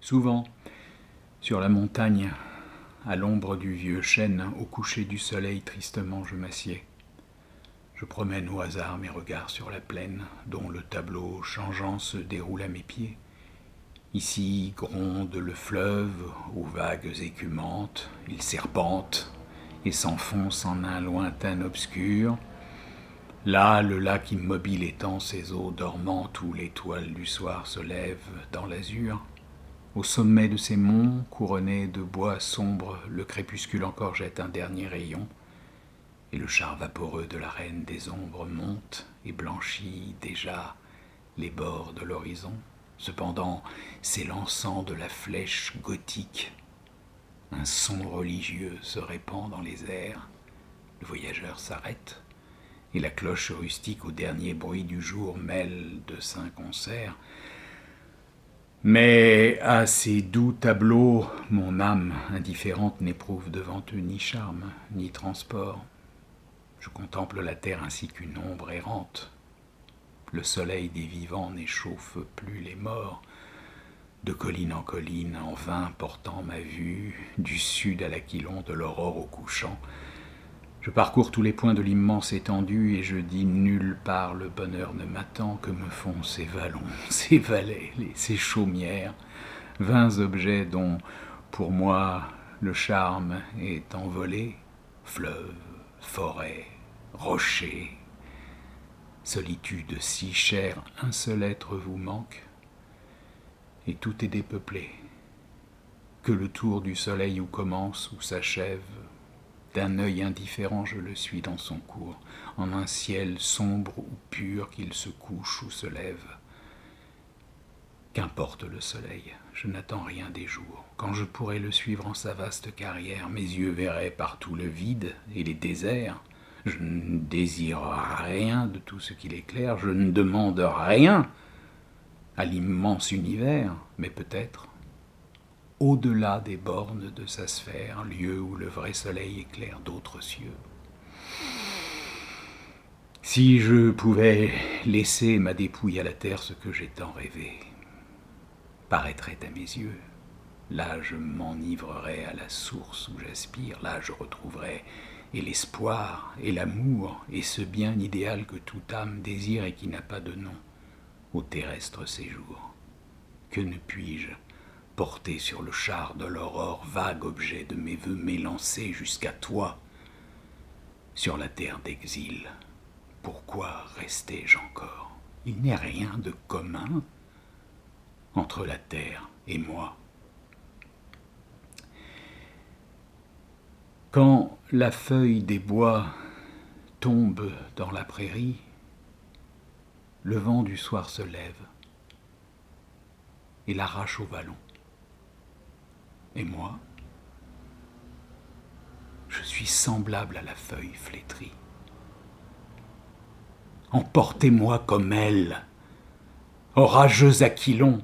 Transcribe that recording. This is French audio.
Souvent, sur la montagne, à l'ombre du vieux chêne, au coucher du soleil, tristement je m'assieds. Je promène au hasard mes regards sur la plaine, dont le tableau changeant se déroule à mes pieds. Ici gronde le fleuve aux vagues écumantes, il serpente et s'enfonce en un lointain obscur. Là, le lac immobile étend ses eaux dormantes où l'étoile du soir se lève dans l'azur. Au sommet de ces monts, couronnés de bois sombres, le crépuscule encore jette un dernier rayon, et le char vaporeux de la reine des ombres monte et blanchit déjà les bords de l'horizon. Cependant, s'élançant de la flèche gothique, un son religieux se répand dans les airs. Le voyageur s'arrête, et la cloche rustique au dernier bruit du jour mêle de saints concerts. Mais à ces doux tableaux, mon âme indifférente n'éprouve devant eux ni charme, ni transport. Je contemple la terre ainsi qu'une ombre errante. Le soleil des vivants n'échauffe plus les morts. De colline en colline, en vain portant ma vue, du sud à l'Aquilon, de l'aurore au couchant, je parcours tous les points de l'immense étendue et je dis nulle part le bonheur ne m'attend. Que me font ces vallons, ces vallées, ces chaumières, vains objets dont, pour moi, le charme est envolé. Fleuves, forêts, rochers, solitude si chère, un seul être vous manque, et tout est dépeuplé. Que le tour du soleil où commence, où s'achève, d'un œil indifférent je le suis dans son cours, en un ciel sombre ou pur qu'il se couche ou se lève. Qu'importe le soleil, je n'attends rien des jours. Quand je pourrai le suivre en sa vaste carrière, mes yeux verraient partout le vide et les déserts. Je ne désire rien de tout ce qu'il éclaire, je ne demande rien à l'immense univers, mais peut-être au-delà des bornes de sa sphère, lieu où le vrai soleil éclaire d'autres cieux. Si je pouvais laisser ma dépouille à la terre, ce que j'ai tant rêvé paraîtrait à mes yeux. Là, je m'enivrerais à la source où j'aspire. Là, je retrouverais et l'espoir, et l'amour, et ce bien idéal que toute âme désire et qui n'a pas de nom au terrestre séjour. Que ne puis-je porter sur le char de l'aurore, vague objet de mes vœux m'élancer jusqu'à toi, sur la terre d'exil? Pourquoi restais-je encore? Il n'est rien de commun entre la terre et moi. Quand la feuille des bois tombe dans la prairie, le vent du soir se lève et l'arrache au vallon. Et moi, je suis semblable à la feuille flétrie. Emportez-moi comme elle, orageux Aquilon,